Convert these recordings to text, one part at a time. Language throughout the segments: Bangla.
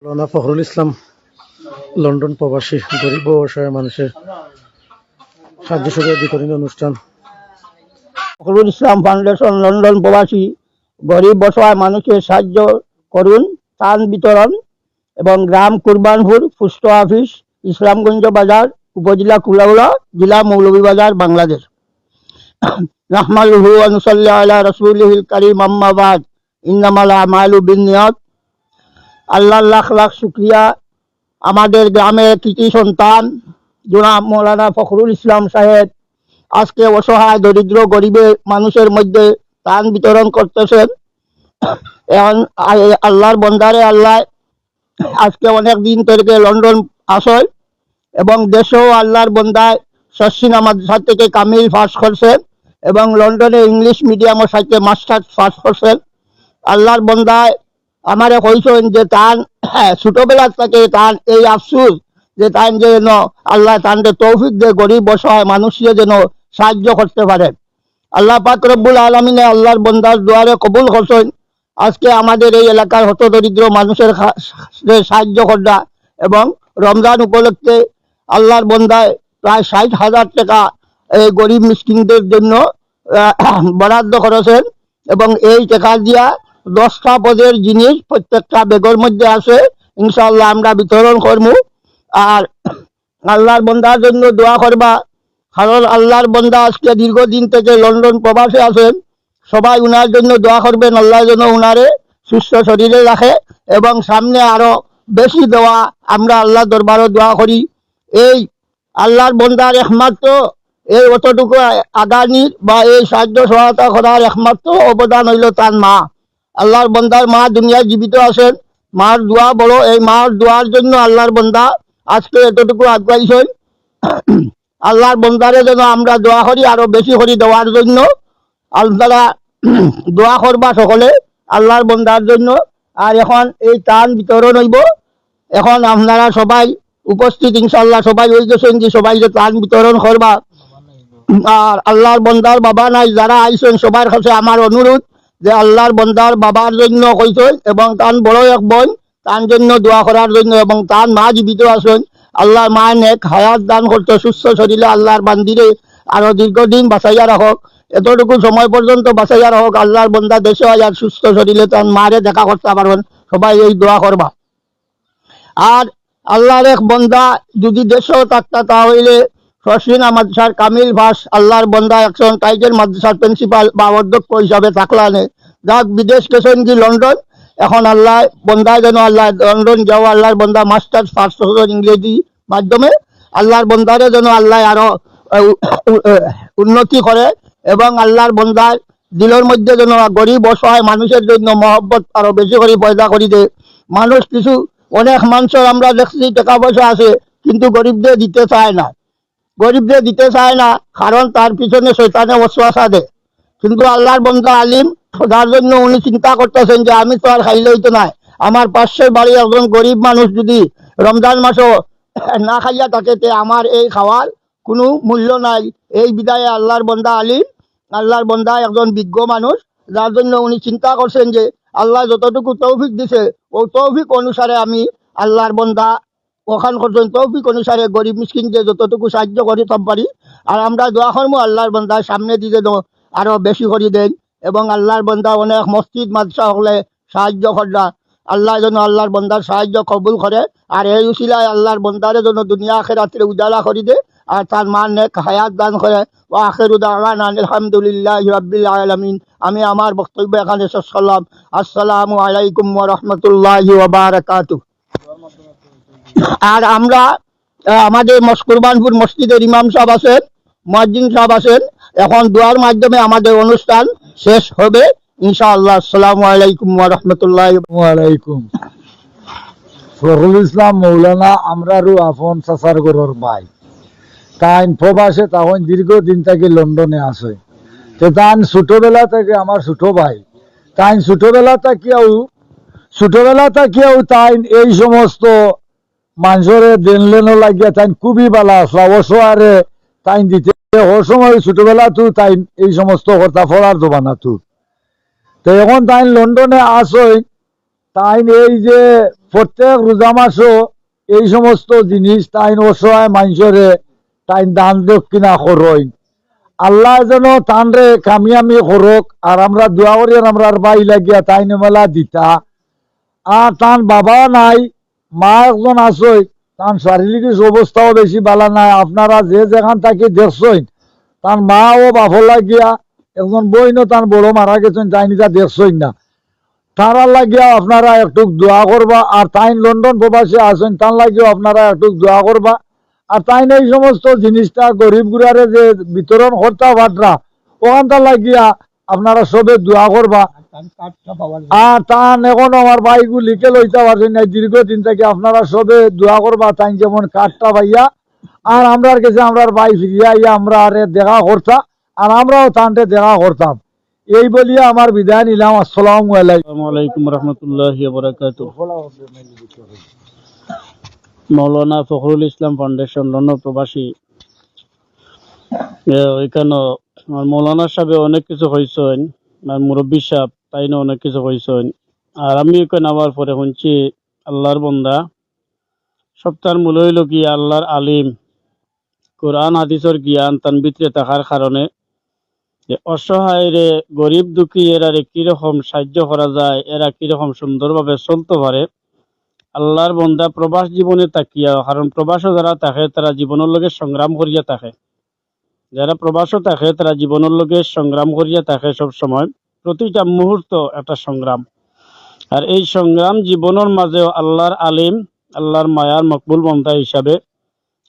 মৌলানা ফখরুল ইসলাম লন্ডন প্রবাসী গরিব ও অসহায় মানুষের সাহায্য সহযোগিতা বিতরণী অনুষ্ঠান। ফখরুল ইসলাম ফাউন্ডেশন লন্ডন প্রবাসী গরিব অসহায় মানুষের সাহায্য করুন ত্রাণ বিতরণ এবং গ্রাম কুরবানপুর পোস্ট অফিস ইসলামগঞ্জ বাজার উপজেলা কুলাউড়া জেলা মৌলভীবাজার বাংলাদেশ। নাহমাদুহু ওয়া নুসাল্লি আলা রাসূলিহিল কারীম আম্মা বাদ ইন্নামাল আমালু বিন্নিয়াত। আল্লাহর লাখ লাখ শুকরিয়া, আমাদের গ্রামের কৃতি সন্তান জনাব মৌলানা ফখরুল ইসলাম সাহেব আজকে অসহায় দরিদ্র গরিবের মানুষের মধ্যে ত্রাণ বিতরণ করতেছেন। এখন আল্লাহর বন্দারে আল্লাহ আজকে অনেক দিন থেকে লন্ডন আসল এবং দেশেও আল্লাহর বন্দায় শর্ষিনা মাদ্রাসা থেকে কামিল পাস করছেন এবং লন্ডনে ইংলিশ মিডিয়ামের সাথে মাস্টার্স পাস করছেন। আল্লাহর বন্দায় আমারে কইছেন যে তান ছোটবেলা থেকে তান এই আফসুস যে তান যেন আল্লাহ তানকে তৌফিক দিয়ে গরিব অসহায় মানুষকে যেন সাহায্য করতে পারে। আল্লাহ পাক রব্বুল আলামিনে আল্লাহর বন্দার দুয়ারে কবুল করছেন। আজকে আমাদের এই এলাকার হত দরিদ্র মানুষের সাহায্য করা এবং রমজান উপলক্ষে আল্লাহর বন্দায় প্রায় 60,000 টাকা এই গরিব মিসকিনদের জন্য বরাদ্দ করেছেন এবং এই টাকা দিয়া 10টা পদের জিনিস প্রত্যেকটা বেগের মধ্যে আছে, ইনশাআল্লাহ আমরা বিতরণ করব। আর আল্লাহর বন্দার জন্য দোয়া করবা, কারণ আল্লাহর বন্দা আজকে দীর্ঘদিন থেকে লন্ডন প্রবাসে আছেন। সবাই উনার জন্য দোয়া করবেন, আল্লাহ যেন উনারে সুস্থ শরীরে রাখে এবং সামনে আরো বেশি দেওয়া আমরা আল্লাহ দরবারও দোয়া করি। এই আল্লাহর বন্দার একমাত্র এই অতটুকু আগানির বা এই সাহায্য সহায়তা করার একমাত্র অবদান হইল তার মা। আল্লাহর বন্দার মা দুনিয়ায় জীবিত আছেন, মার দোয়া বড়, এই মার দোয়ার জন্য আল্লাহর বন্দা আজকে এতটুকু আগাইছেন। আল্লাহর বন্দারে যেন আমরা দোয়া করি আরো বেশি করে দেওয়ার জন্য। আপনারা দোয়া করবা সকলে আল্লাহর বন্দার জন্য। আর এখন এই ত্রাণ বিতরণ হইব, এখন আপনারা সবাই উপস্থিত ইনশাআল্লাহ সবাই হয়ে গেছেন যে সবাই যে ত্রাণ বিতরণ করবা। আর আল্লাহর বন্দার বাবা নাই যারা আইছেন সবার কাছে আমার অনুরোধ যে আল্লাহর বন্দার বাবার জন্য কইছেন এবং তার বড় এক বোন তার জন্য দোয়া করার জন্য এবং তার মা জীবিত আছেন। আল্লাহর মা নেক হায়াত দান করতে সুস্থ শরীরে আল্লাহর বান্দিরে আরো দীর্ঘদিন বাঁচাইয়া রাখক, এতটুকু সময় পর্যন্ত বাঁচাইয়া রাখক। আল্লাহর বন্দা দেশে আর সুস্থ শরীরে তার মারে দেখা করতে পারবেন, সবাই এই দোয়া করবা। আর আল্লাহর এক বন্দা যদি দেশেও থাকতা তাহলে শর্ষিনা মাদ্রাসার কামিল ভাস আল্লাহর বন্দা একজন টাইটেল মাদ্রাসার প্রিন্সিপাল বা অধ্যক্ষ হিসাবে থাকলানে যাক বিদেশ গেছেন কি লন্ডন, এখন আল্লাহ বন্দা যেন আল্লাহ লন্ডন যাও আল্লাহর বন্দা মাস্টার্স পাস করছেন ইংরেজি মাধ্যমে, আল্লাহর বন্দারে যেন আল্লাহ আরো উন্নতি করে এবং আল্লাহর বন্দার দিলের মধ্যে যেন গরিব অসহায় মানুষের জন্য মহব্বত আরো বেশি করে পয়দা করি দে। মানুষ কিছু অনেক মানুষের আমরা দেখছি টাকা পয়সা আছে কিন্তু গরিবদের দিতে চায় না, গরিবদের দিতে চায় না কারণ তার পিছনে শয়তানে ওয়াসওয়াসা দেয়। কিন্তু আল্লাহর বন্দা আলিম, যার জন্য উনি চিন্তা করতেছেন যে আমি তো আর খাইলেই তো নাই, আমার পাশের বাড়ি একজন গরিব মানুষ যদি রমজান মাসও না খাইয়া থাকে তে আমার এই খাওয়ার কোনো মূল্য নাই। এই বিদায়ে আল্লাহর বন্দা আলিম, আল্লাহর বন্দা একজন বিজ্ঞ মানুষ, যার জন্য উনি চিন্তা করছেন যে আল্লাহ যতটুকু তৌফিক দিছে ও তৌফিক অনুসারে আমি আল্লাহর বন্দা ওখান পর্যন্ত তৌফিক অনুসারে গরিব মিসকিনকে যতটুকু সাহায্য করতে পারি। আর আমরা দোয়া করবো আল্লাহর বন্দা সামনে দিকে আরো বেশি করে দেন এবং আল্লাহর বন্দা অনেক মসজিদ মাদ্রাসা হলে সাহায্য করা, আল্লাহ যেন আল্লাহর বন্দার সাহায্য কবুল করে। আর এই উসিলায় আল্লাহর বন্দারে যেন দুনিয়া আখিরাতে উজালা করে দে আর তার মান নেক হায়াত দান করে। ওয়া আখিরু দাওয়ানা আলহামদুলিল্লাহি রাব্বিল আলামিন। আমি আমার বক্তব্য এখানে শেষ করলাম। আসসালামু আলাইকুম ওয়া রাহমাতুল্লাহি ওয়া বারাকাতুহু। আর আমরা আমাদের কুরবানপুর মসজিদের ইমাম সাহেব আছেন, মুয়াজ্জিন সাহেব আছেন, এখন দোয়ার মাধ্যমে আমাদের অনুষ্ঠান শেষ হবে ইনশাআল্লাহ। আসসালামু আলাইকুম ওয়া রাহমাতুল্লাহি ওয়া আলাইকুম। ফখরুল ইসলাম মৌলানা আমরারও আফন চাচার গরর ভাই, তাই প্রবাসে তখন দীর্ঘদিন থেকে লন্ডনে আসে। তাই ছোটবেলা থেকে আমার ছোট ভাই, তাই ছোটবেলা থাকিয়াও তাই এই সমস্ত মানুষের দেনলেনও লাগিয়া তাই খুবই ভালো আসলা অসহারে তাই দিতে ও সময় ছোটবেলা তু তাই এই সমস্ত কথা ফলার দোবানা তু। তো এখন তাই লন্ডনে আসই তাই এই যে প্রত্যেক রোজা মাসও এই সমস্ত জিনিস তাই অসহায় মানুষরে তাই দান দক্ষিণা করই। আল্লাহ যেন তানরে কামিয়ামি করুক, আর আমরা দোয়া করি আমরা বাই লাগিয়া তাই মেলা দিতা। আর তান বাবা নাই, মা একজন আসই, তার শারীরিক অবস্থাও বেশি ভালো নাই। আপনারা যে যেখান থাকি দেখছেন তার মা ও বাপ লাগিয়া একজন বইনও তার বড় মারা গেছেন, তাই নিতা দেখছেন না, তারা লাগিয়া আপনারা একটু দোয়া করবা। আর তাই লন্ডন প্রবাসী আছেন তার লাগিও আপনারা একটু দোয়া করবা। আর তাই এই সমস্ত জিনিসটা গরিব গুড়ারে যে বিতরণ করতা ভাটরা ওখানটা লাগিয়া আপনারা সবে দোয়া করবা। আর তান এখন আমার ভাইগু লিখে লইতে পারছেন না, দীর্ঘদিন থেকে আপনারা সবে দোয়া করবা তাই যেমন কাঠটা ভাইয়া আর আমরার কাছে আমরার ভাই ফিরিয়া ইয়া আমরা আরে দেখা করতাম আর আমরাও তানটে দেখা করতাম। এই বলিয়া আমার বিদায় নিলাম। আসসালামু আলাইকুম। আসসালামু আলাইকুম রহমতুল্লাহি ওয়া বারাকাতুহু। মৌলানা ফখরুল ইসলাম ফাউন্ডেশন লন্ডন প্রবাসী, ওইখানে আমার মৌলানা সাহেব অনেক কিছু হয়েছেন, আর মুরব্বী সাহেব তাই না অনেক কিছু হয়েছেন। আর আমি ওইখানে আবার পরে শুনছি আল্লাহর বন্দা সপ্তাহের মূল হইল কি আল্লাহর আলিম, কোরআন হাদিসের জ্ঞান তার ভিতরে থাকার কারণে যে অসহায় রে গরিব দুঃখী এরারে কিরকম সাহায্য করা যায়, এরা কিরকম সুন্দরভাবে চলতে পারে। আল্লাহর বন্দা প্রবাস জীবনে তাকিয়া, কারণ প্রবাসও যারা থাকে তারা জীবনের লগে সংগ্রাম করিয়া থাকে, যারা প্রবাসও থাকে তারা জীবনের লগে সংগ্রাম করিয়া থাকে সব সময়, প্রতিটা মুহূর্ত একটা সংগ্রাম। আর এই সংগ্রাম জীবনের মাঝেও আল্লাহর আলিম, আল্লাহর মায়ার মকবুল বন্দা হিসাবে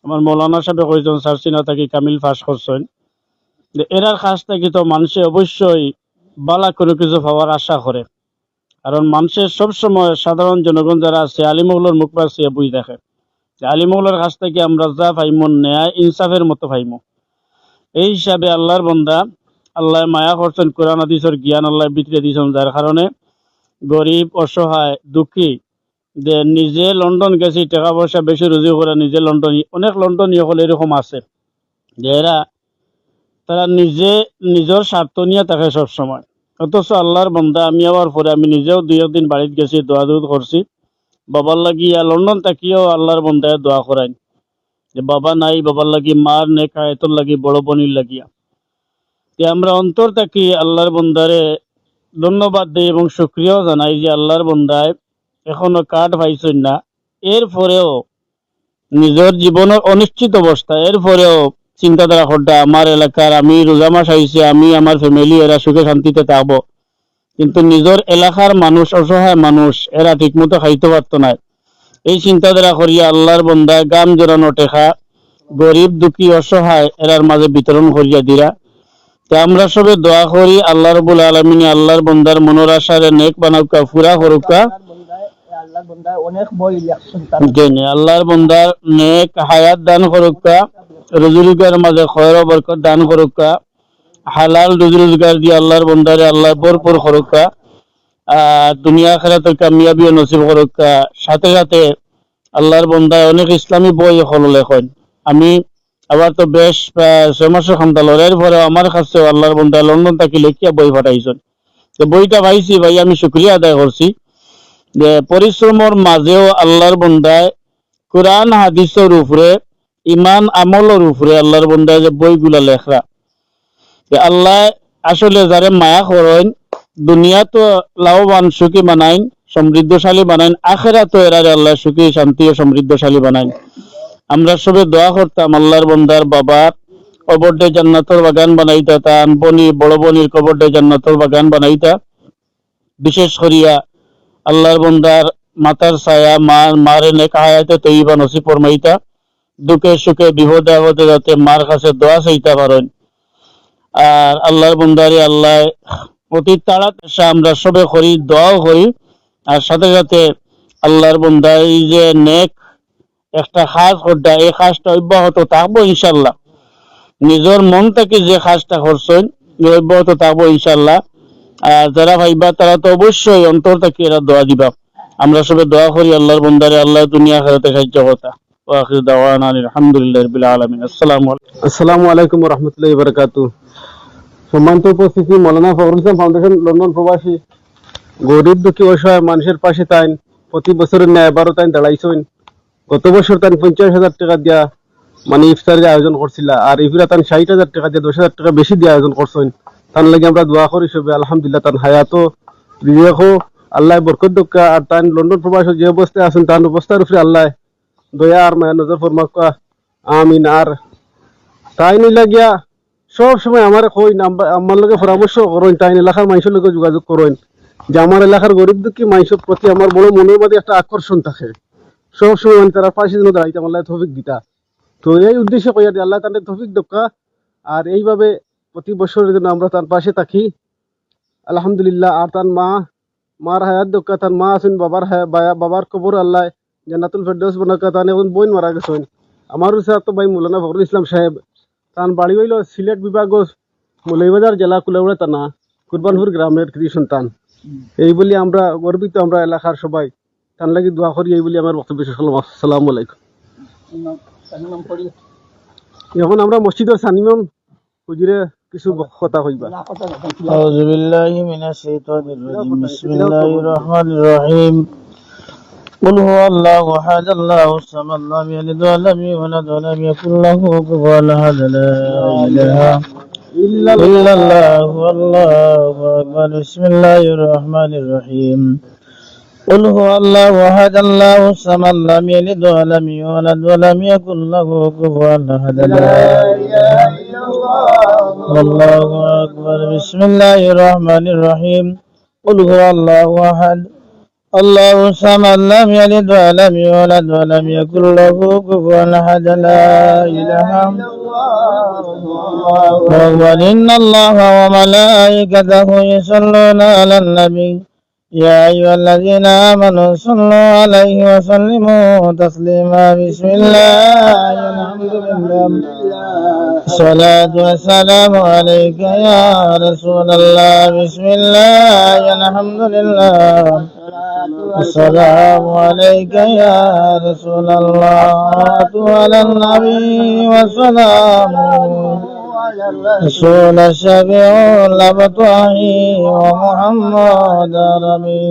আমার মৌলানা সাহেব কয়েকজন সার্সিনা থাকি কামিল ফাঁস করছেন যে এরার কাছ থেকে তো মানুষে অবশ্যই বালা কোনো কিছু পাওয়ার আশা করে। কারণ মানুষের সবসময় সাধারণ জনগণ যারা আছে আলিমুল্লার মুখ পাশে বই দেখে, আলিমুল্লার কাছ থেকে আমরা যা পাইমো ন্যায় ইনসাফের মতো পাইমো। এই হিসাবে আল্লাহর বন্দা আল্লাহ মায়া করছেন, কোরআন হাদিসের জ্ঞান আল্লাহ বিতরে দিয়েছেন, যার কারণে গরিব অসহায় দুঃখী যে নিজে লন্ডন গেছি টাকা পয়সা বেশি রুজি করে নিজে লন্ডন, অনেক লন্ডনী হল এরকম আছে যে এরা তারা নিজে নিজের স্বার্থ নিয়ে থাকে সবসময়। অথচ আল্লাহর বন্দা আমি আবার পরে আমি নিজেও দুই একদিন বাড়িতে গেছি, দোয়া দুধ করছি বাবার লাগিয়া, লন্ডন থাকিও আল্লাহর বন্দায় দোয়া করাই যে বাবা নাই, বাবার লাগি মার নে কায়তর লাগি বড় বোনির লাগিয়া। যে আমরা অন্তর থাকি আল্লাহর বন্দারে ধন্যবাদ দিই এবং শুক্রিয়াও জানাই যে আল্লাহর বন্দায় এখনো কার্ড পাইছেন না, এরপরেও নিজের জীবনের অনিশ্চিত অবস্থা, এরপরেও চিন্তাধারা করটা আমার এলাকার আমি রোজা মাস আইছি, আমি আমার ফ্যামিলি এরা সুখে শান্তিতে থাকবো, কিন্তু নিজের এলাকার মানুষ অসহায় মানুষ এরা ঠিক মতো খাইতে পারতো না। এই চিন্তাধারা করিয়া আল্লাহর বন্দায় গাম জোরানো টেকা গরিব দুঃখী অসহায় এরার মাঝে বিতরণ করিয়া দিরা। তো আমরা সবে দোয়া করি আল্লাহ রাব্বুল আলামিন আল্লাহর বন্দার মনের আশারে নেক বানাউকা, পুরা করুকা। আল্লাহর বন্দার নেক হায়াত দান করুকা, রুজি রোজগার মাঝে খয়র বরকত দান করুকা, হালাল রুজি রোজগার দিয়ে আল্লাহর বন্দারে আল্লাহ ভরপুর করুকা, দুনিয়া আখিরাতে কামিয়াবি নসিব করুকা। সাথে সাথে আল্লাহর বন্দায় অনেক ইসলামী বই হল লেখন, আমি আবার তো বেশ 6 মাসের খামতা লড়াইয়ের পরে আমার কাছে আল্লাহর বন্দায় লন্ডন থাকি লেখিয়া বই পাঠাইছেন। তো বইটা পাইছি ভাই আমি শুকরিয়া আদায় করছি যে পরিশ্রমের মাঝেও আল্লাহর বন্দায় কোরআন হাদিসের উপরে ইমান আমলের উপরে আল্লাহর বন্দায় যে বইগুলা লেখরা, আল্লাহ আসলে যারে মায়া করেন দুনিয়া তো লাভবান সুখী বানাইন, সমৃদ্ধশালী বানাইন, আখেরা তো এরারে আল্লাহ সুখী শান্তি ও সমৃদ্ধশালী বানাইন। আমরা সবে দোয়া করতাম আল্লাহর বন্দার বাবা কবরডে জান্নাতের বাগান বানাইতা, তান বনি বড় বনির কবরডে জান্নাতের বাগান বানাইতা। বিশেষ করিয়া আল্লাহর বন্দার মাতার ছায়া মারে নেক হায়াতে তৈবা নসিব ফরমাইতা, দুঃখে সুখে বিপদে আপদে যাতে মার কাছে দোয়া চাইতে পারেন। আর আল্লাহর বন্দারে আল্লাহ অতি তাড়াতাড়ি আমরা সবে করি দোয়াও করি। আর সাথে সাথে আল্লাহর বন্দা এই যে নেক একটা খাস করটা, এই খাসটা অব্যাহত থাকবো ইনশাল্লাহ। নিজের মন থেকে যে খাসটা করছেন অব্যাহত থাকবো ইনশাল্লাহ। আর যারা ভাইবা তারা তো অবশ্যই অন্তর থেকে এরা দোয়া দিবা। আমরা সবে দোয়া করি আল্লাহর বন্দারে আল্লাহ দুনিয়া আখিরাতে সাহায্য করতা। ওয়া আখিরু দাওয়ানা আলহামদুলিল্লাহি রাব্বিল আলামিন। আসসালামু আলাইকুম ওয়া রাহমাতুল্লাহি ওয়া বারাকাতুহু। সম্মানিত উপস্থিতি, মৌলানা ফখরুল ইসলাম ফাউন্ডেশন লন্ডন প্রবাসী গরিব দুঃখী অসহায় মানুষের পাশে তাই প্রতি বছরের ন্যায় এবারও তাই দাঁড়াইছেন। গত বছর তাই 50,000 টাকা দিয়া মানে ইফতারের আয়োজন করছিল, আর ইফরা তান 60,000 টাকা দিয়ে 10,000 টাকা বেশি দিয়ে আয়োজন করছেন। তার লাগে আমরা দোয়া করি সবে আলহামদুলিল্লাহ তান হায়াতো রিয়াকো আল্লাহ বরকত দক্কা, আর তান লন্ডন প্রবাস যে অবস্থায় আছেন তার অবস্থার উপরে আল্লাহ দয়া আর মায়া নজর ফরমাক্কা, আমিন। আর তাই নিলা গিয়া সব সময় আমার কই আমার লগে পরামর্শ করেন, তাই এলাকার মানুষের লগে যোগাযোগ করেন যে আমার এলাকার গরিব দুঃখী মানুষের প্রতি আমার বড় মনের মধ্যে একটা আকর্ষণ থাকে। সব সময় মানে তারা পাশে যেন দাঁড়াইতে আল্লাহ তৌফিক দিতা। তো এই উদ্দেশ্যে কইয়া দিয়ে আল্লাহ তাদের তৌফিক দক্কা, আর এইভাবে প্রতি বছরের জন্য আমরা তার পাশে থাকি আলহামদুলিল্লাহ। আর তার মার হায়াত দক্কা, তার মা আছেন, বাবার কবর আল্লাহ জান্নাতুল ফেরদৌস বানাকা। তান এখন বইন মারা গেছেন। আমার উৎসাহ তো ভাই মৌলানা ফখরুল ইসলাম সাহেব, তান বাড়ি হইল সিলেট বিভাগ মৌলভীবাজার জেলা কুলাউড়া থানা কুরবানপুর গ্রামের কৃতি সন্তান। এই বলি আমরা গর্বিত, আমরা এলাকার সবাই তার লাগি দোয়া করি, এই বলি আমার বক্তব্য শেষ করলাম। আসসালামু আলাইকুম। এখন আমরা মসজিদের সানিমাম হুজুরে কিছু কথা কইবা। আউযু বিল্লাহি মিনাশ শাইতানির রাজিম। বিসমিল্লাহির রহমানির রহিম। قل هو الله احد الله الصمد لم يلد ولم يولد ولم يكن له كفوا احد لا اله الا الله والله اكبر. بسم الله الرحمن الرحيم. قل هو الله احد الله الصمد لم يلد ولم يولد ولم يكن له كفوا احد لا اله الا الله والله اكبر. بسم الله الرحمن الرحيم. قل هو الله احد الله الصمد لم يلد ولم يولد ولم يكن له كفوا احد لا اله الا الله. ان الله وملائكته يصلون على النبي يا ايها الذين امنوا صلوا عليه وسلموا تسليما. بسم الله الحمد لله الصلاة والسلام عليك يا رسول الله. بسم الله الحمد لله السلام عليك يا رسول الله. على النبي والسلام رسول الشفيع الأبطحي ومحمد ربي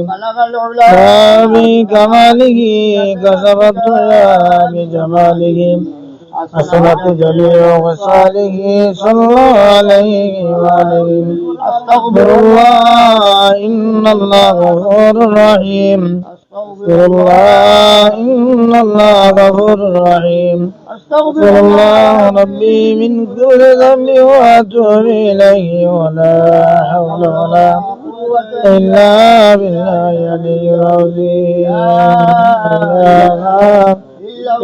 بكماله كسبت يا بجماله حسنت جميع وصاله صلى الله عليه وآله. أستغفر الله إن الله غفور رحيم. أستغفر الله إن الله غفور رحيم. أستغفر الله ربي من كل ذنب وأتوب إليه ولا حول ولا قوة إلا بالله العلي العظيم.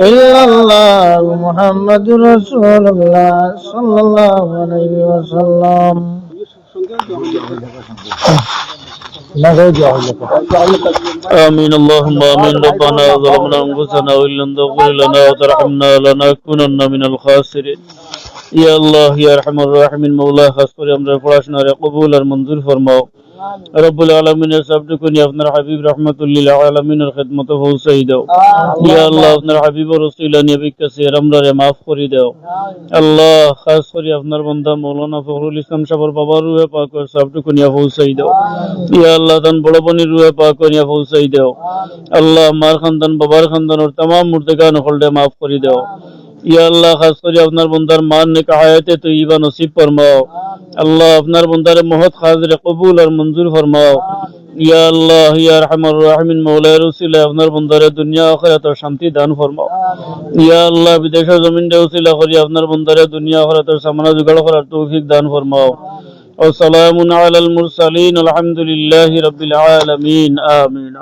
إلا الله محمد رسول الله صلى الله عليه وسلم. آمين اللهم آمين. ربنا ظلمنا أنفسنا وإن لم تغفر لنا وترحمنا لنكونن من الخاسرين. يا الله يا أرحم الراحمين. مولا খাস করে আমরা পড়াশোনার কবুল আর মঞ্জুর ফরমাও। রব্বুল আলামিনের সবটুকুনি আপনার হাবিব রাহমাতুল্লিল আলামিনের খিদমতে পৌঁছাই দাও। ইয়া আল্লাহ আপনার হাবিবের ওসিলা নবীর কাছে আমরারে maaf করে দাও। আল্লাহ খাস করে আপনার বান্দা মাওলানা ফখরুল ইসলাম সাহেবের বাবার রূহে পাক করে সবটুকুনি পৌঁছাই দাও। ইয়া আল্লাহ তান বড় বনির রূহে পাক করে পৌঁছাই দাও। আল্লাহ আমার খানদান বাবার খানদানের तमाम মুর্দেগান হলদে maaf করে দাও। ইয়া আল্লাহ খাস করে আপনার বান্দার মান নেক হায়াতে তৈয়বা নসিব ফরমাও। আল্লাহ আপনার বান্দার মহৎ হাজিরে কবুল আর মঞ্জুর ফরমাও। ইয়া আল্লাহ ইয়া আরহামার রাহিমিন। মাওলার উসিলা আপনার বান্দার দুনিয়া আখিরাতে শান্তি দান ফরমাও। ইয়া আল্লাহ বিদেশের জমিনে উসিলা করি আপনার বান্দার দুনিয়া আখিরাতে সামানা জুগাড় করার তৌফিক দান ফরমাও। ওয়া সালামুন আলাল মুরসালিন আলহামদুলিল্লাহি রাব্বিল আলামিন। আমিন।